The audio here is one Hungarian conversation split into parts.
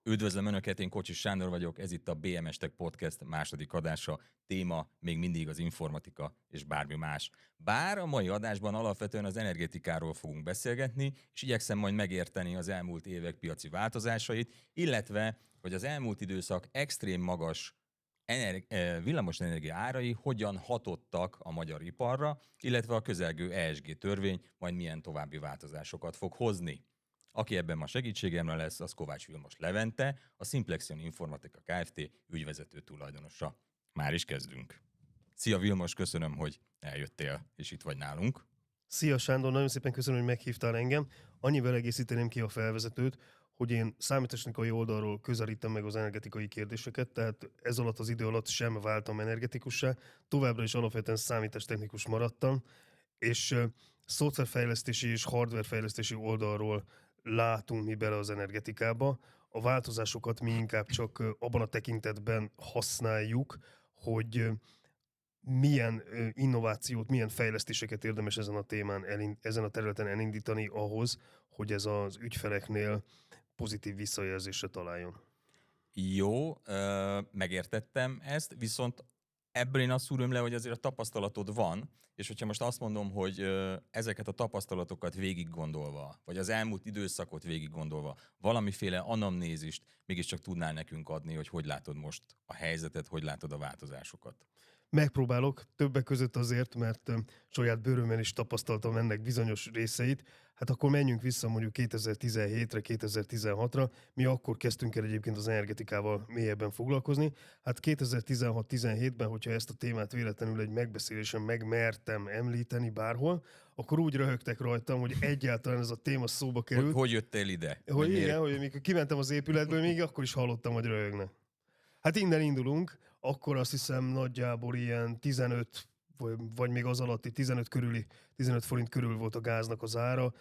Üdvözlöm Önöket, én Kocsis Sándor vagyok, ez itt a BMS Tech Podcast második adása, téma még mindig az informatika és bármi más. Bár a mai adásban alapvetően az energetikáról fogunk beszélgetni, és igyekszem majd megérteni az elmúlt évek piaci változásait, illetve, hogy az elmúlt időszak extrém magas villamosenergia árai hogyan hatottak a magyar iparra, illetve a közelgő ESG törvény majd milyen további változásokat fog hozni. Aki ebben ma segítségemre lesz, az Kovács Vilmos Levente, a Simplexion Informatika Kft. Ügyvezető tulajdonosa. Már is kezdünk. Szia Vilmos, köszönöm, hogy eljöttél, és itt vagy nálunk. Szia Sándor, nagyon szépen köszönöm, hogy meghívtál engem. Annyivel egészíteném ki a felvezetőt, hogy én számítástechnikai oldalról közelítem meg az energetikai kérdéseket, tehát ez alatt az idő alatt sem váltam energetikussá, továbbra is alapvetően számítástechnikus maradtam, és szoftverfejlesztési és hardwarefejlesztési oldalról látunk mi bele az energetikába. A változásokat mi inkább csak abban a tekintetben használjuk, hogy milyen innovációt, milyen fejlesztéseket érdemes ezen a témán, ezen a területen elindítani ahhoz, hogy ez az ügyfeleknél pozitív visszajelzésre találjon. Jó, megértettem ezt, viszont ebből én azt szúrom le, hogy azért a tapasztalatod van, és hogyha most azt mondom, hogy ezeket a tapasztalatokat végig gondolva, vagy az elmúlt időszakot végig gondolva, valamiféle anamnézist mégiscsak tudnál nekünk adni, hogy látod most a helyzetet, hogy látod a változásokat. Megpróbálok, többek között azért, mert saját bőrömben is tapasztaltam ennek bizonyos részeit. Hát akkor menjünk vissza mondjuk 2017-re, 2016-ra. Mi akkor kezdtünk el egyébként az energetikával mélyebben foglalkozni. Hát 2016-17-ben, hogyha ezt a témát véletlenül egy megbeszélésen megmertem említeni bárhol, akkor úgy röhögtek rajtam, hogy egyáltalán ez a téma szóba került. Hogy jöttél ide? Hogy igen, hogy amikor kimentem az épületből, még akkor is hallottam, hogy röhögnek. Hát innen indulunk, akkor azt hiszem nagyjából ilyen 15, vagy még az alatti 15 forint körül volt a gáznak az ára,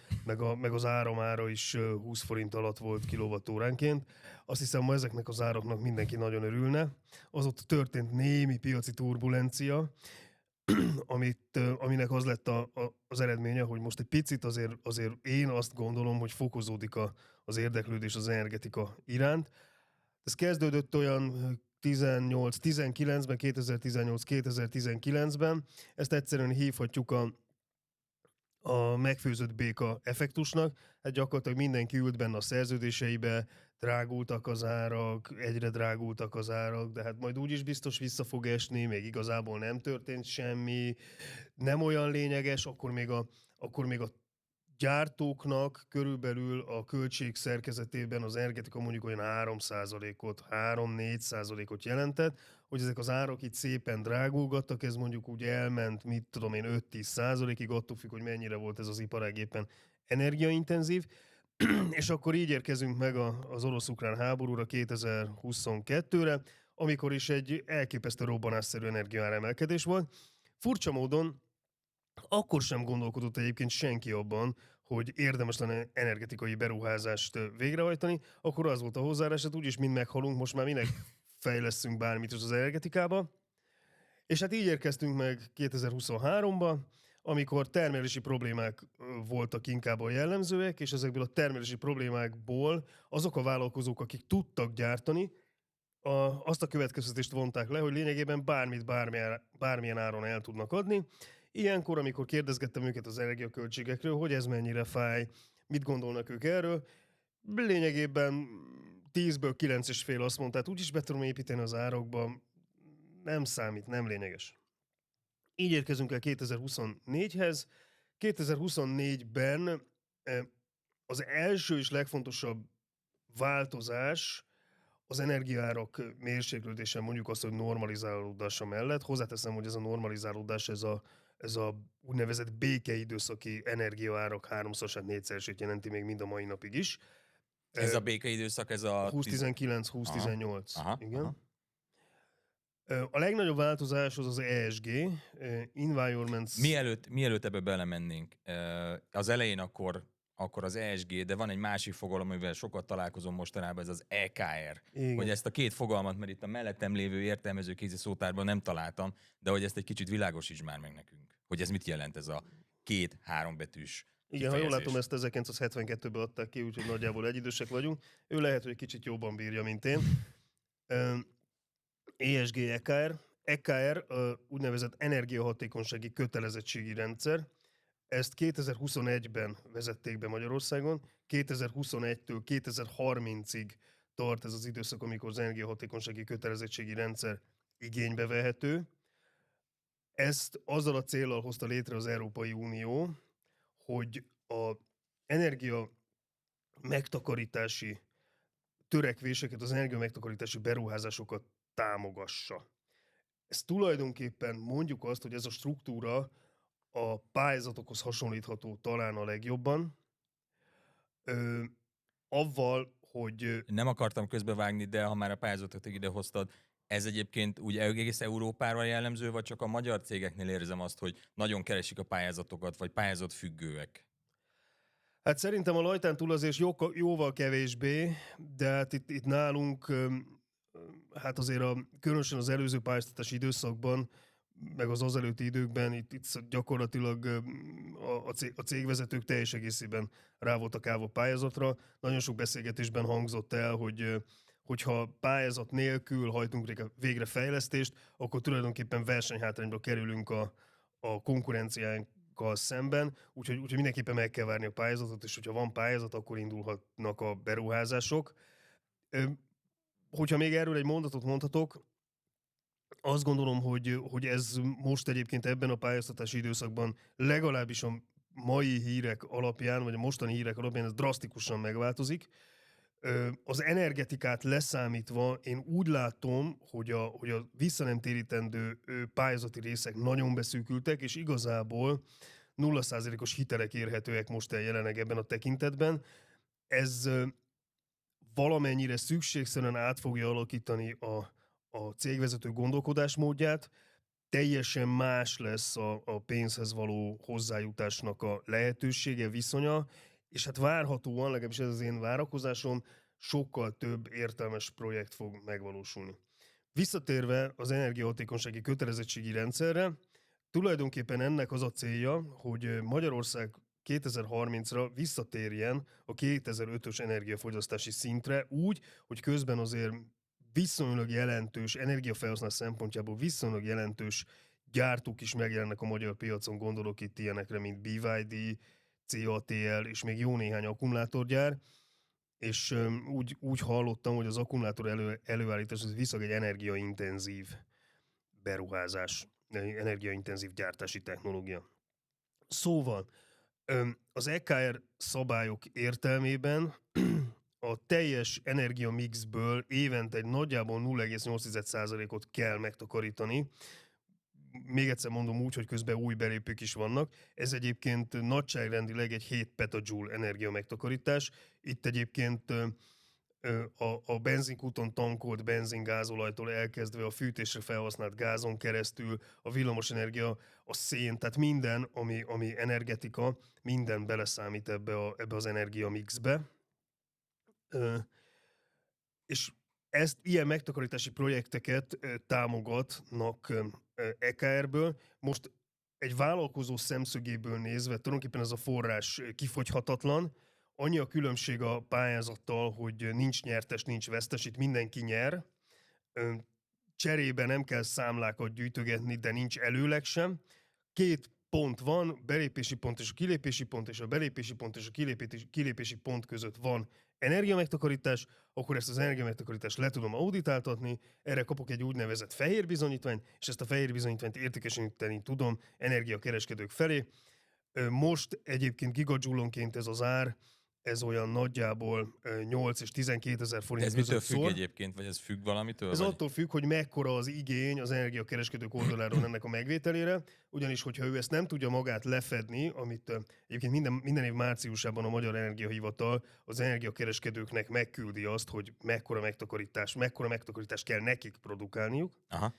meg az áramára is 20 forint alatt volt kilowattóránként. Azt hiszem, ma ezeknek az áraknak mindenki nagyon örülne. Azóta történt némi piaci turbulencia, aminek az lett az eredménye, hogy most egy picit azért én azt gondolom, hogy fokozódik az érdeklődés az energetika iránt. Ez kezdődött olyan 2018-19-ben, 2018-2019-ben. Ezt egyszerűen hívhatjuk a megfőzött béka effektusnak. Hát gyakorlatilag mindenki ült benne a szerződéseibe, drágultak az árak, egyre drágultak az árak, de hát majd úgyis biztos vissza fog esni, még igazából nem történt semmi, nem olyan lényeges, akkor még a gyártóknak körülbelül a költség szerkezetében az energetika mondjuk olyan 3%-ot jelentett, hogy ezek az árak itt szépen drágulgattak, ez mondjuk úgy elment, 5-10%-ig, attól függ, hogy mennyire volt ez az iparág éppen energiaintenzív, és akkor így érkezünk meg az orosz-ukrán háborúra 2022-re, amikor is egy elképesztő robbanásszerű energiaáremelkedés volt. Furcsa módon akkor sem gondolkodott egyébként senki abban, hogy érdemes lenne energetikai beruházást végrehajtani, akkor az volt a hozzáállás, hogy úgyis mind meghalunk, most már minek fejleszünk bármit az energetikába. És hát így érkeztünk meg 2023-ba, amikor termelési problémák voltak inkább a jellemzőek, és ezekből a termelési problémákból azok a vállalkozók, akik tudtak gyártani, azt a következtetést vonták le, hogy lényegében bármilyen áron el tudnak adni. Ilyenkor, amikor kérdezgettem őket az energiaköltségekről, hogy ez mennyire fáj, mit gondolnak ők erről, lényegében 10-ből 9,5 azt mondta, hát úgyis be tudom építeni az árakba, nem számít, nem lényeges. Így érkezünk el 2024-hez. 2024-ben az első és legfontosabb változás az energiaárak mérséklődése, mondjuk azt, hogy normalizálódása mellett. Hozzáteszem, hogy ez a normalizálódás, ez a úgynevezett békeidőszaki energiaárak 3-4-szeresét jelenti még mind a mai napig is. Ez a békeidőszak, ez a... 2019-2018. Igen. Aha. A legnagyobb változás az ESG, Environment... Mielőtt ebbe belemennénk, az elején akkor az ESG, de van egy másik fogalom, amivel sokat találkozom mostanában, ez az EKR. Igen. Hogy ezt a két fogalmat, mert itt a mellettem lévő értelmező kézi szótárban nem találtam, de hogy ezt egy kicsit világosíts már meg nekünk. Hogy ez mit jelent ez a 2-3 betűs Igen, ha jól látom, kifejezés. ezt 1972-ben adták ki, úgyhogy nagyjából egyidősek vagyunk. Ő lehet, hogy kicsit jobban bírja, mint én. ESG EKR. EKR úgynevezett energiahatékonysági kötelezettségi rendszer. Ezt 2021-ben vezették be Magyarországon. 2021-től 2030-ig tart ez az időszak, amikor az energiahatékonysági kötelezettségi rendszer igénybe vehető. Ezt azzal a céllal hozta létre az Európai Unió, hogy a energia megtakarítási törekvéseket, az energia megtakarítási beruházásokat támogassa. Ez tulajdonképpen mondjuk azt, hogy ez a struktúra a pályázatokhoz hasonlítható talán a legjobban, avval, hogy Nem akartam közbevágni, de ha már a pályázatot ide hoztad, ez egyébként úgy egész Európára jellemző, vagy csak a magyar cégeknél érzem azt, hogy nagyon keresik a pályázatokat, vagy pályázat függőek? hát szerintem a lajtán túl azért jóval kevésbé, de hát itt nálunk, hát azért különösen az előző pályáztatási időszakban, meg az előtti időkben itt gyakorlatilag a cégvezetők teljes egészében rá voltak állva pályázatra. Nagyon sok beszélgetésben hangzott el, hogyha pályázat nélkül hajtunk végre fejlesztést, akkor tulajdonképpen versenyhátrányba kerülünk a konkurenciánkkal szemben, úgyhogy mindenképpen meg kell várni a pályázatot, és hogyha van pályázat, akkor indulhatnak a beruházások. Hogyha még erről egy mondatot mondhatok, azt gondolom, hogy ez most egyébként ebben a pályáztatási időszakban legalábbis a mai hírek alapján, vagy a mostani hírek alapján ez drasztikusan megváltozik. Az energetikát leszámítva én úgy látom, hogy a visszanemtérítendő pályázati részek nagyon beszűkültek, és igazából 0%-os hitelek érhetőek most el jelenleg ebben a tekintetben. Ez valamennyire szükségszerűen át fogja alakítani a cégvezető gondolkodásmódját, teljesen más lesz a pénzhez való hozzájutásnak a lehetősége, viszonya, és hát várhatóan, legalábbis ez az én várakozásom, sokkal több értelmes projekt fog megvalósulni. Visszatérve az energiahatékonysági kötelezettségi rendszerre, tulajdonképpen ennek az a célja, hogy Magyarország 2030-ra visszatérjen a 2005-ös energiafogyasztási szintre úgy, hogy közben azért viszonylag jelentős, energiafelhasználás szempontjából viszonylag jelentős gyártók is megjelennek a magyar piacon, gondolok itt ilyenekre, mint BYD, CATL és még jó néhány akkumulátorgyár, és úgy hallottam, hogy az akkumulátor előállítás az viszonylag egy energiaintenzív beruházás, energiaintenzív gyártási technológia. Szóval az EKR szabályok értelmében a teljes energiamixből évente egy nagyjából 0,8%-ot kell megtakarítani. Még egyszer mondom úgy, hogy közben új belépők is vannak. Ez egyébként nagyságrendileg egy 7 petajoule energia megtakarítás. Itt egyébként a benzinkúton tankolt benzingázolajtól elkezdve a fűtésre felhasznált gázon keresztül, a villamosenergia, a szén, tehát minden, ami energetika, minden beleszámít ebbe az energiamixbe. És ilyen megtakarítási projekteket támogatnak EKR-ből. Most egy vállalkozó szemszögéből nézve tulajdonképpen ez a forrás kifogyhatatlan. Annyi a különbség a pályázattal, hogy nincs nyertes, nincs vesztes, itt mindenki nyer. Cserébe nem kell számlákat gyűjtögetni, de nincs előleg sem. 2 pont van, belépési pont és a kilépési pont, és a belépési pont és a kilépési pont között van energiamegtakarítás, akkor ezt az energiamegtakarítást le tudom auditáltatni, erre kapok egy úgynevezett fehér bizonyítványt, és ezt a fehér bizonyítványt értékesíteni tudom energiakereskedők felé. Most egyébként gigajoule-onként ez az ár, ez olyan nagyjából 8 és 12 ezer forint ez között mitől függ egyébként, vagy ez függ valamitől? Ez vagy? attól függ, hogy mekkora az igény az energiakereskedők oldaláról ennek a megvételére, ugyanis hogyha ő ezt nem tudja magát lefedni, amit egyébként minden év márciusában a Magyar Energiahivatal az energiakereskedőknek megküldi azt, hogy mekkora megtakarítást kell nekik produkálniuk, Aha.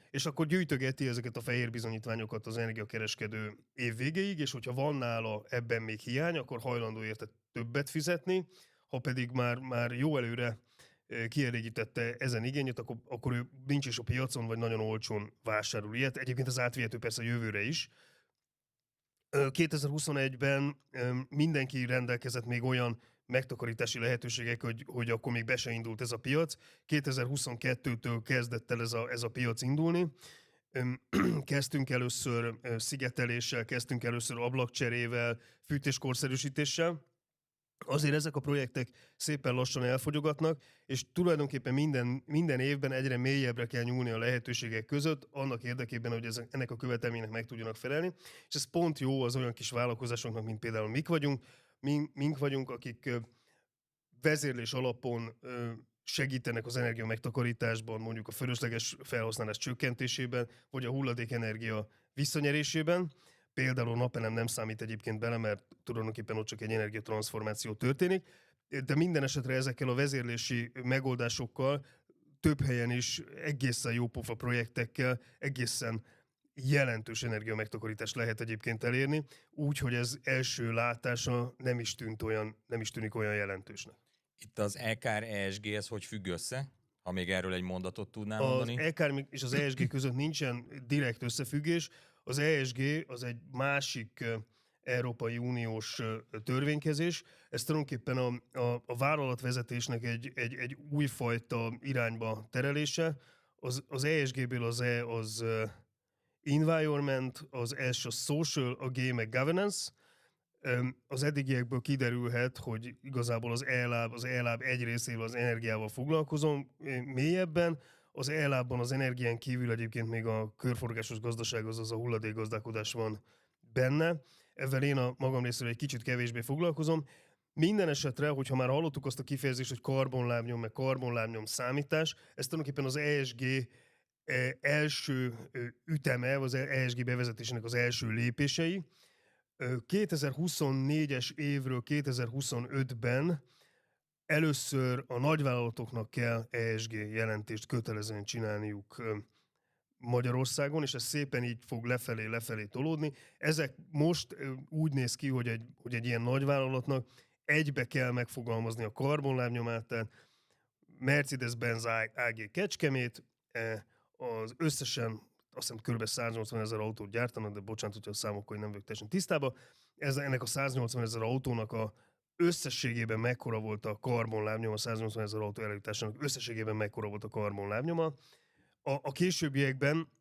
És akkor gyűjtögeti ezeket a fehér bizonyítványokat az energiakereskedő év végéig, és hogyha van nála ebben még hiány, akkor hajlandó érte többet fizetni, ha pedig már jó előre kielégítette ezen igényét, akkor ő nincs is a piacon, vagy nagyon olcsón vásárol ilyet. Egyébként az átvihető persze a jövőre is. 2021-ben mindenki rendelkezett még olyan megtakarítási lehetőségek, hogy akkor még be se indult ez a piac. 2022-től kezdett el ez a piac indulni. Kezdtünk először szigeteléssel, kezdtünk először ablakcserével, fűtéskorszerűsítéssel. Azért ezek a projektek szépen lassan elfogyogatnak, és tulajdonképpen minden évben egyre mélyebbre kell nyúlni a lehetőségek között, annak érdekében, hogy ennek a követelménynek meg tudjanak felelni. És ez pont jó az olyan kis vállalkozásoknak, mint például mink vagyunk, akik vezérlés alapon segítenek az energia megtakarításban, mondjuk a fölösleges felhasználás csökkentésében, vagy a hulladékenergia visszanyerésében. Például a napelem nem számít egyébként bele, mert tulajdonképpen ott csak egy energiatranszformáció történik, de minden esetre ezekkel a vezérlési megoldásokkal több helyen is egészen jópofa projektekkel egészen jelentős energiamegtakarítást lehet egyébként elérni, úgyhogy ez első látása nem is tűnik olyan jelentősnek. Itt az EKR, ESG, ez hogy függ össze? Ha még erről egy mondatot tudnál Az mondani. EKR és az ESG között nincsen direkt összefüggés. Az ESG az egy másik Európai Uniós törvénykezés. Ez tulajdonképpen a vállalatvezetésnek egy újfajta irányba terelése. Az ESG-ből az E az environment, az S a social, a G meg governance. Az eddigiekből kiderülhet, hogy igazából az E-láb egy részével az energiával foglalkozom mélyebben, az E-lábban az energián kívül egyébként még a körforgásos gazdaság, azaz a hulladékgazdálkodás van benne. Ezzel én a magam részéről egy kicsit kevésbé foglalkozom. Minden esetre, hogyha már hallottuk azt a kifejezést, hogy karbonlábnyom, meg karbonlábnyom számítás, ez tulajdonképpen az ESG első üteme, az ESG bevezetésének az első lépései. 2024-es évről 2025-ben először a nagyvállalatoknak kell ESG jelentést kötelezően csinálniuk Magyarországon, és ez szépen így fog lefelé tolódni. Ezek most úgy néz ki, hogy egy ilyen nagyvállalatnak egybe kell megfogalmazni a karbonlábnyomát, tehát Mercedes-Benz AG Kecskemét, az összesen azt hiszem kb. 180 000 autót gyártanak, de bocsánat, hogyha a számokkal nem vagyok teljesen tisztában. Ennek a 180 000 autónak a összességében mekkora volt a karbonlábnyoma, a 180 000 autó előállításának összességében mekkora volt a karbonlábnyoma. A későbbiekben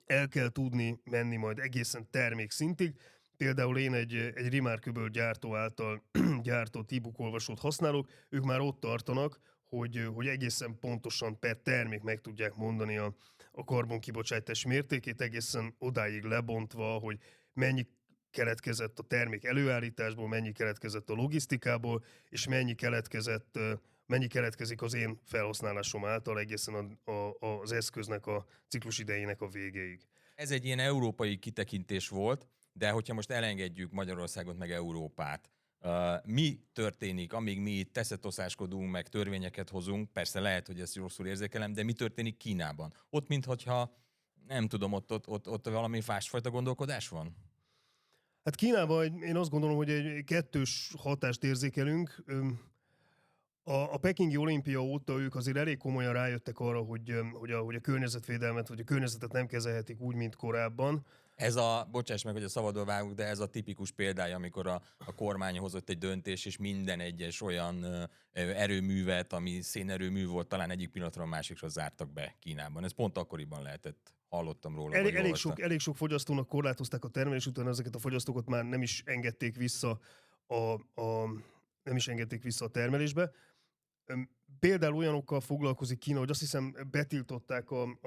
el kell tudni menni majd egészen termékszintig. Például én egy Remarkable gyártó által gyártott e-book olvasót használok, ők már ott tartanak, hogy egészen pontosan per termék meg tudják mondani a karbonkibocsátás mértékét, egészen odáig lebontva, hogy mennyi keletkezett a termék előállításból, mennyi keletkezett a logisztikából, és mennyi keletkezik az én felhasználásom által egészen az eszköznek a ciklus idejének a végéig. Ez egy ilyen európai kitekintés volt, de hogyha most elengedjük Magyarországot meg Európát, mi történik, amíg mi itt teszetoszáskodunk, meg törvényeket hozunk, persze lehet, hogy ezt rosszul érzékelem, de mi történik Kínában? Ott, minthogyha, nem tudom, ott valami másfajta gondolkodás van? Hát Kínában én azt gondolom, hogy egy kettős hatást érzékelünk. A pekingi olimpia óta ők azért elég komolyan rájöttek arra, hogy a környezetvédelmet, vagy a környezetet nem kezelhetik úgy, mint korábban. Bocsáss meg, hogy a szabadon vágunk, de ez a tipikus példája, amikor a kormány hozott egy döntés, és minden egyes olyan erőművet, ami szénerőmű volt, talán egyik pillanatra a másikra zártak be Kínában. Ez pont akkoriban lehetett. Hallottam róla. Elég sok fogyasztónak korlátozták a termelés, utána ezeket a fogyasztókat már nem is engedték vissza a termelésbe. Például olyanokkal foglalkozik Kína, hogy azt hiszem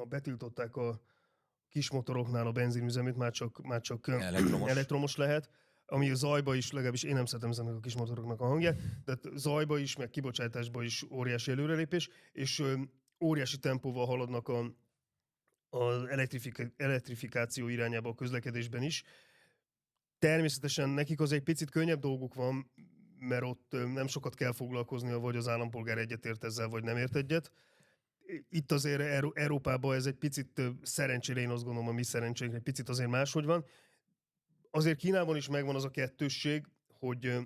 betiltották a kismotoroknál a benzinüzemét, már csak elektromos lehet, ami a zajba is, legalábbis én nem szeretem ezeknek a kismotoroknak a hangját, tehát zajba is, meg kibocsátásba is óriási előrelépés, és óriási tempóval haladnak az elektrifikáció irányába a közlekedésben is. Természetesen nekik az egy picit könnyebb dolguk van, mert ott nem sokat kell foglalkoznia, vagy az állampolgár egyetért ezzel, vagy nem ért egyet. Itt azért Európában ez egy picit szerencsére, én azt gondolom, a mi szerencsénk egy picit azért máshogy van. Azért Kínában is megvan az a kettősség, hogy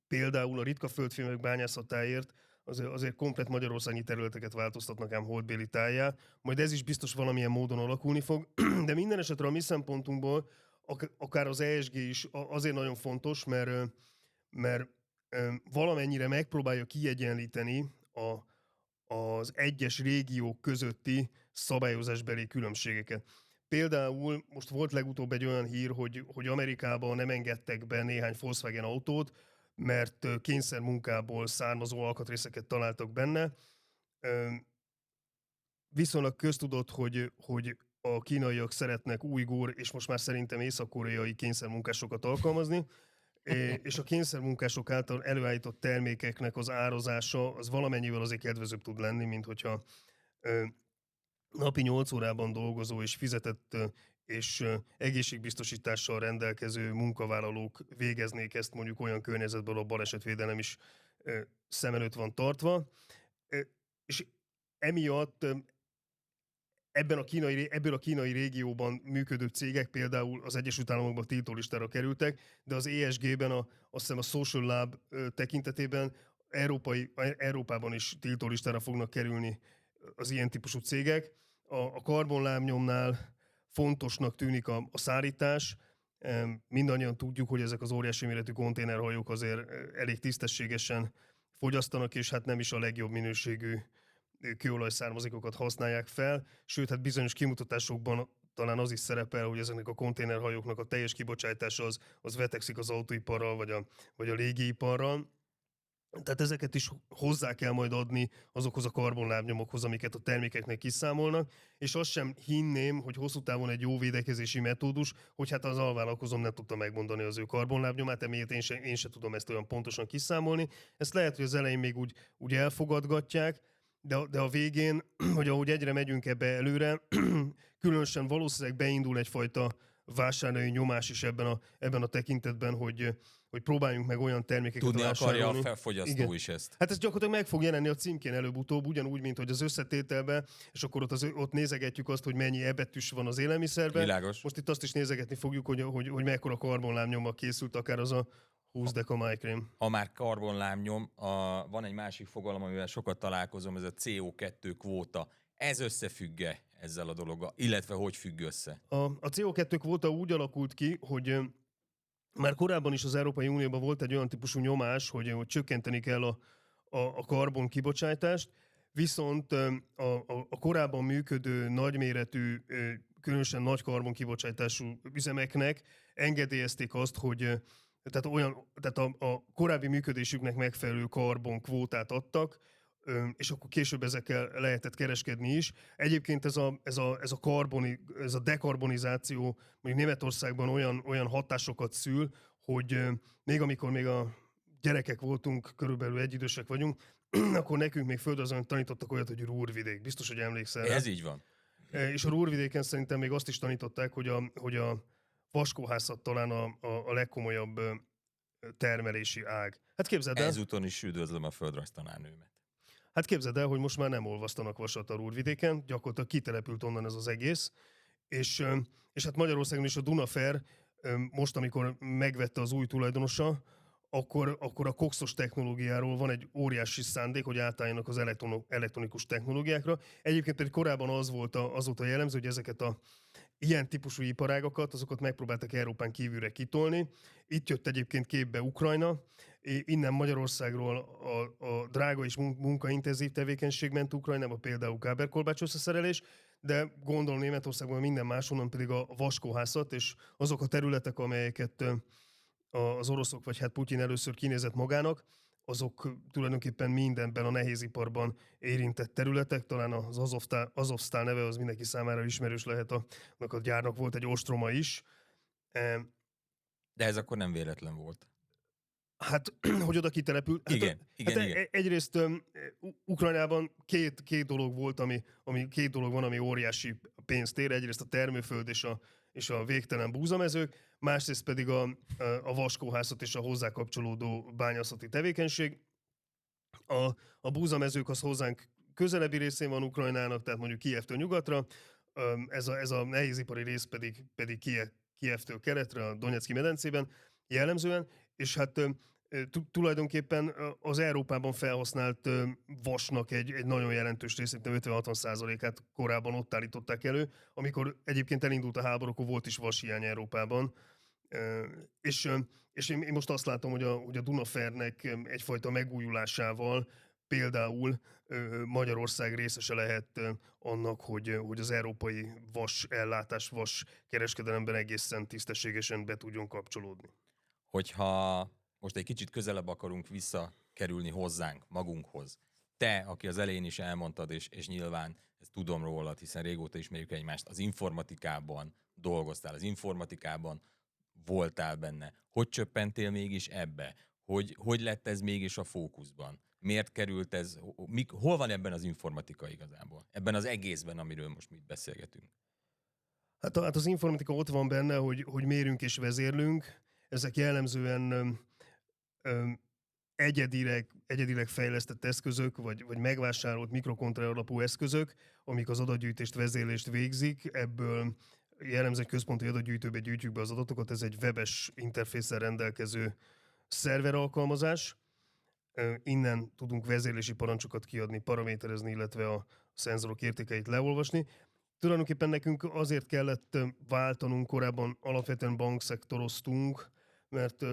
például a ritka földfémek bányászatáért azért komplett magyarországi területeket változtatnak ám holdbéli tájjá, majd ez is biztos valamilyen módon alakulni fog, de minden esetre a mi szempontunkból akár az ESG is azért nagyon fontos, mert valamennyire megpróbálja kiegyenlíteni az egyes régiók közötti szabályozásbeli különbségeket. Például most volt legutóbb egy olyan hír, hogy Amerikában nem engedtek be néhány Volkswagen autót, mert kényszermunkából származó alkatrészeket találtak benne. Viszonylag köztudott, hogy a kínaiak szeretnek ujgur, és most már szerintem észak-koreai kényszermunkásokat alkalmazni, és a kényszermunkások által előállított termékeknek az árazása az valamennyivel azért kedvezőbb tud lenni, mint hogyha napi 8 órában dolgozó és fizetett és egészségbiztosítással rendelkező munkavállalók végeznék ezt mondjuk olyan környezetben, a balesetvédelem is szem előtt van tartva. És emiatt ebből a kínai régióban működő cégek például az Egyesült Államokban tiltólistára kerültek, de az ESG-ben, azt hiszem a Social Lab tekintetében Európában is tiltólistára fognak kerülni az ilyen típusú cégek. A karbonlábnyomnál fontosnak tűnik a szállítás. Mindannyian tudjuk, hogy ezek az óriási méretű konténerhajók azért elég tisztességesen fogyasztanak, és hát nem is a legjobb minőségű kőolajszármazékokat használják fel, sőt, hát bizonyos kimutatásokban talán az is szerepel, hogy ezeknek a konténerhajóknak a teljes kibocsátása az vetekszik az autóiparral, vagy a légiiparral. Tehát ezeket is hozzá kell majd adni azokhoz a karbonlábnyomokhoz, amiket a termékeknek kiszámolnak, és azt sem hinném, hogy hosszú távon egy jó védekezési metódus, hogy hát az alvállalkozóm nem tudta megmondani az ő karbonlábnyomát, emiatt én se tudom ezt olyan pontosan kiszámolni. Ezt lehet, hogy az elején még úgy elfogadgatják, de a végén, hogy ahogy egyre megyünk ebbe előre, különösen valószínűleg beindul egyfajta vásárlói nyomás is ebben a tekintetben, hogy próbáljunk meg olyan termékeket vásárolni. Tudni akarja a fogyasztó igen. is ezt. Hát ez gyakorlatilag meg fog jelenni a címkén előbb-utóbb, ugyanúgy, mint hogy az összetételben, és akkor ott nézegetjük azt, hogy mennyi ebetűs van az élelmiszerben. Világos. Most itt azt is nézegetni fogjuk, hogy mekkora karbonlábnyommal készült akár az a 20 deka májkrém. Ha már karbonlábnyom, van egy másik fogalom, amivel sokat találkozom, ez a CO2 kvóta. Ez összefügg-e ezzel a dologgal, illetve hogy függ össze? A CO2 kvóta úgy alakult ki, hogy már korábban is az Európai Unióban volt egy olyan típusú nyomás, hogy csökkenteni kell a karbon kibocsátást, viszont a korábban működő nagyméretű, különösen nagy karbon kibocsátású üzemeknek engedélyezték azt, hogy tehát a korábbi működésüknek megfelelő karbonkvótát adtak, és akkor később ezekkel lehetett kereskedni is. Egyébként ez a dekarbonizáció mondjuk Németországban olyan hatásokat szül, hogy még amikor a gyerekek voltunk, körülbelül egyidősek vagyunk, akkor nekünk még földrajzon tanítottak olyat, hogy Ruhrvidék. Biztos, hogy emlékszel. Ez így van. És a Ruhrvidéken szerintem még azt is tanították, hogy a vaskóhászat talán a legkomolyabb termelési ág. Hát képzeld el. Ezúton is üdvözlöm a földrajztanárnőmet. Hát képzeld el, hogy most már nem olvasztanak vasat a Ruhrvidéken, gyakorlatilag kitelepült onnan ez az egész, és hát Magyarországon is a Dunafer most, amikor megvette az új tulajdonosa, akkor a kokszos technológiáról van egy óriási szándék, hogy átálljanak az elektronikus technológiákra. Egyébként pedig korábban az volt a jellemző, hogy ezeket ilyen típusú iparágakat, azokat megpróbáltak Európán kívülre kitolni. Itt jött egyébként képbe Ukrajna, innen Magyarországról a drága és munkaintenzív tevékenység ment Ukrajnába, például kábelkolbács összeszerelés, de gondolom Németországban minden máshonnan pedig a vaskóhászat, és azok a területek, amelyeket az oroszok, vagy hát Putyin először kinézett magának, azok tulajdonképpen mindenben a nehéziparban érintett területek, talán az Azovstal neve az mindenki számára ismerős lehet, annak a gyárnak volt egy ostroma is. De ez akkor nem véletlen volt. Hát, hogy oda kitelepült. Igen. Egyrészt Ukrajnában két dolog volt, két dolog van, ami óriási pénzt ér. Egyrészt a termőföld és a végtelen búzamezők, másrészt pedig a vaskóhászat és a hozzá kapcsolódó bányászati tevékenység. A búzamezők az hozzánk közelebbi részén van Ukrajnának, tehát mondjuk Kijevtől nyugatra, ez a nehézipari rész pedig Kijevtől keletre, a Donetszki medencében jellemzően, és hát Tulajdonképpen az Európában felhasznált vasnak egy nagyon jelentős részét, 50-60%-át korábban ott állították elő, amikor egyébként elindult a háború, akkor volt is vashiány Európában. És én most azt látom, hogy a Dunafernek egyfajta megújulásával például Magyarország részese lehet annak, hogy az európai vas ellátás, vas kereskedelemben egészen tisztességesen be tudjon kapcsolódni. Hogyha most egy kicsit közelebb akarunk visszakerülni hozzánk, magunkhoz, te, aki az elején is elmondtad, és nyilván ezt tudom rólad, hiszen régóta ismerjük egymást, az informatikában dolgoztál, az informatikában voltál benne. Hogy csöppentél mégis ebbe? Hogy lett ez mégis a fókuszban? Miért került ez? Hol van ebben az informatika igazából? Ebben az egészben, amiről most mi beszélgetünk? Hát az informatika ott van benne, hogy mérünk és vezérlünk. Ezek jellemzően egyedileg fejlesztett eszközök, vagy megvásárolt mikrokontroller alapú eszközök, amik az adatgyűjtést, vezérlést végzik. Ebből jellemzően központi adatgyűjtőbe gyűjtjük be az adatokat. Ez egy webes interfésszel rendelkező szerveralkalmazás. Innen tudunk vezérlési parancsokat kiadni, paraméterezni, illetve a szenzorok értékeit leolvasni. Tulajdonképpen nekünk azért kellett váltanunk, korábban alapvetően bankszektoroztunk, mert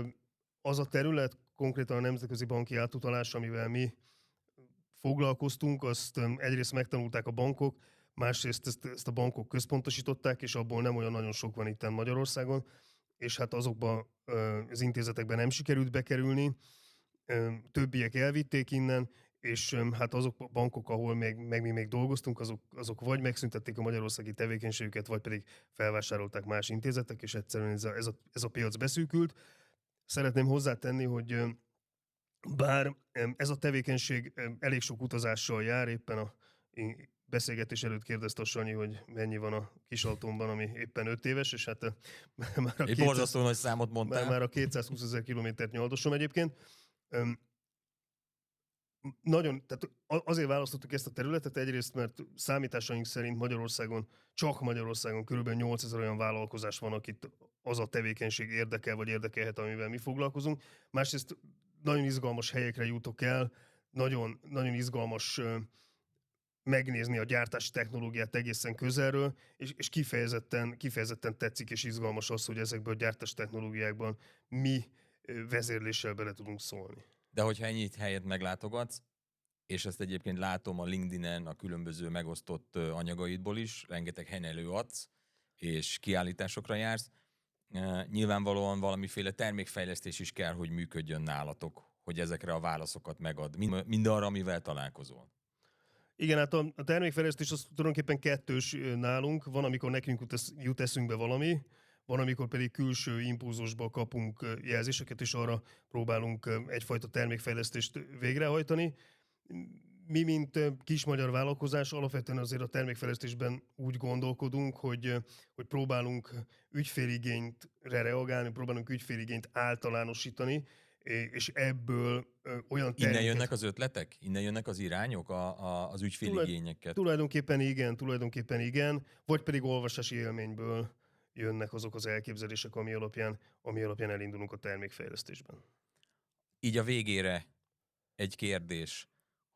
az a terület, konkrétan a nemzetközi banki átutalás, amivel mi foglalkoztunk, azt egyrészt megtanulták a bankok, másrészt ezt a bankok központosították, és abból nem olyan nagyon sok van itt Magyarországon, és hát azokba az intézetekben nem sikerült bekerülni, többiek elvitték innen, és hát azok a bankok, ahol mi még dolgoztunk, azok vagy megszüntették a magyarországi tevékenységüket, vagy pedig felvásárolták más intézetek, és egyszerűen ez a piac beszűkült. Szeretném hozzátenni, hogy bár ez a tevékenység elég sok utazással jár, éppen a beszélgetés előtt kérdezte a Sanyi, hogy mennyi van a kisautómban, ami éppen 5 éves, és hát már a 200, borzasztó nagy számot mondtál. Már a 220 000 kilométert nyaldosom egyébként. Tehát azért választottuk ezt a területet, egyrészt, mert számításaink szerint csak Magyarországon körülbelül 8000 olyan vállalkozás van, akit az a tevékenység érdekel, vagy érdekelhet, amivel mi foglalkozunk. Másrészt nagyon izgalmas helyekre jutok el, nagyon, nagyon izgalmas megnézni a gyártási technológiát egészen közelről, és kifejezetten tetszik és izgalmas az, hogy ezekből a gyártási technológiákban mi vezérléssel bele tudunk szólni. De hogyha ennyit helyet meglátogatsz, és ezt egyébként látom a LinkedIn-en, a különböző megosztott anyagaidból is, rengeteg helyen előadsz, és kiállításokra jársz, nyilvánvalóan valamiféle termékfejlesztés is kell, hogy működjön nálatok, hogy ezekre a válaszokat megad, mindarra, amivel találkozol. Igen, hát a termékfejlesztés az tulajdonképpen kettős nálunk. Van, amikor nekünk jut eszünkbe valami, van, amikor pedig külső impulzusba kapunk jelzéseket, és arra próbálunk egyfajta termékfejlesztést végrehajtani. Mi, mint kis magyar vállalkozás, alapvetően azért a termékfejlesztésben úgy gondolkodunk, hogy próbálunk ügyféligényre reagálni, próbálunk ügyféligényt általánosítani, és ebből olyan terméket... Innen jönnek az ötletek? Innen jönnek az irányok, az ügyféligényeket? Tulajdonképpen igen, vagy pedig olvasási élményből jönnek azok az elképzelések, ami alapján elindulunk a termékfejlesztésben. Így a végére egy kérdés,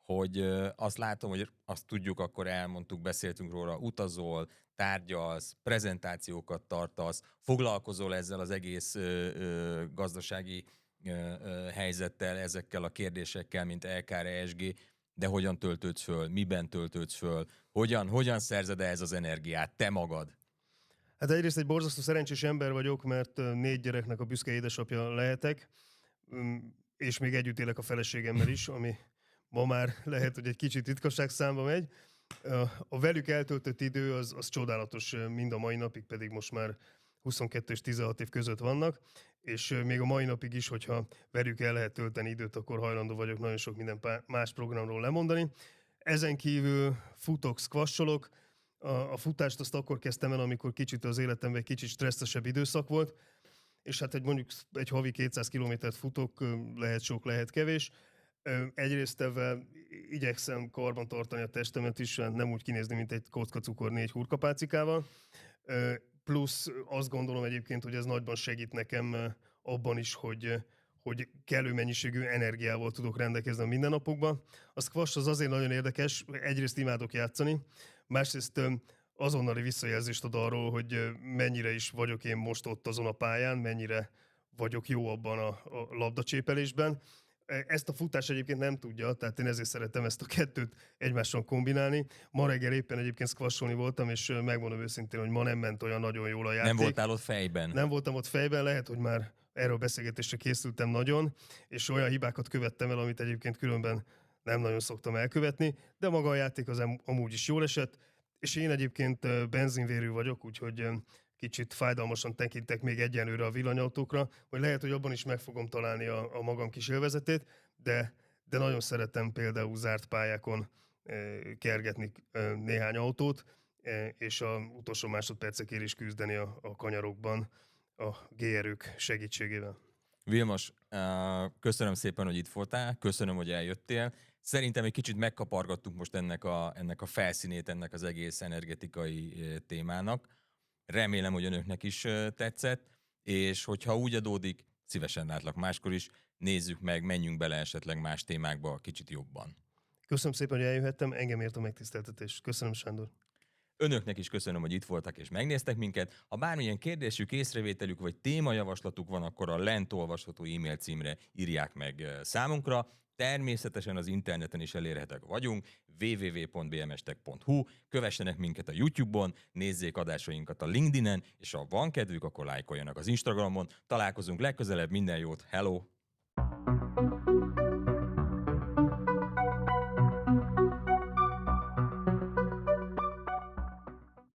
hogy azt látom, hogy azt tudjuk, akkor elmondtuk, beszéltünk róla, utazol, tárgyalsz, prezentációkat tartasz, foglalkozol ezzel az egész gazdasági helyzettel, ezekkel a kérdésekkel, mint LKR, ESG, de hogyan töltődsz föl, miben töltődsz föl, hogyan szerzed ehhez az energiát, te magad? Hát egyrészt egy borzasztó szerencsés ember vagyok, mert 4 gyereknek a büszke édesapja lehetek, és még együtt élek a feleségemmel is, ami ma már lehet, hogy egy kicsit ritkaság számba megy. A velük eltöltött idő az csodálatos, mind a mai napig, pedig most már 22 és 16 év között vannak, és még a mai napig is, hogyha velük el lehet tölteni időt, akkor hajlandó vagyok nagyon sok minden más programról lemondani. Ezen kívül futok, squasholok. A futást azt akkor kezdtem el, amikor kicsit az életemben egy kicsit stresszesebb időszak volt, és hát mondjuk egy havi 200 kilométert futok, lehet sok, lehet kevés. Egyrészt ezzel igyekszem karban tartani a testemet is, nem úgy kinézni, mint egy kocka cukor 4 hurkapálcikával. Plusz azt gondolom egyébként, hogy ez nagyban segít nekem abban is, hogy hogy kellő mennyiségű energiával tudok rendelkezni a mindennapokban. A squash az azért nagyon érdekes, egyrészt imádok játszani, másrészt azonnali visszajelzést ad arról, hogy mennyire is vagyok én most ott azon a pályán, mennyire vagyok jó abban a labdacsépelésben. Ezt a futás egyébként nem tudja, tehát én ezért szeretem ezt a kettőt egymáson kombinálni. Ma reggel éppen egyébként squasholni voltam, és megmondom őszintén, hogy ma nem ment olyan nagyon jól a játék. Nem voltál ott fejben? Nem voltam ott fejben, lehet, hogy már erről beszélgetésre készültem nagyon, és olyan hibákat követtem el, amit egyébként különben nem nagyon szoktam elkövetni, de maga a játék az amúgy is jól esett, és én egyébként benzinvérű vagyok, úgyhogy kicsit fájdalmasan tekintek még egyenlőre a villanyautókra, hogy lehet, hogy abban is meg fogom találni a magam kis élvezetét, de nagyon szeretem például zárt pályákon kergetni néhány autót, és a utolsó másodpercekért is küzdeni a kanyarokban a G-erők segítségével. Vilmos, köszönöm szépen, hogy itt voltál, köszönöm, hogy eljöttél. Szerintem egy kicsit megkapargattuk most ennek a felszínét, ennek az egész energetikai témának. Remélem, hogy önöknek is tetszett, és hogyha úgy adódik, szívesen látlak máskor is, nézzük meg, menjünk bele esetleg más témákba kicsit jobban. Köszönöm szépen, hogy eljöhettem, engem ért a megtiszteltetés. Köszönöm, Sándor. Önöknek is köszönöm, hogy itt voltak és megnéztek minket. Ha bármilyen kérdésük, észrevételük vagy témajavaslatuk van, akkor a lent olvasható e-mail címre írják meg számunkra. Természetesen az interneten is elérhetőek vagyunk, www.bmstech.hu, kövessenek minket a YouTube-on, nézzék adásainkat a LinkedIn-en, és ha van kedvük, akkor lájkoljanak az Instagramon. Találkozunk legközelebb, minden jót, hello!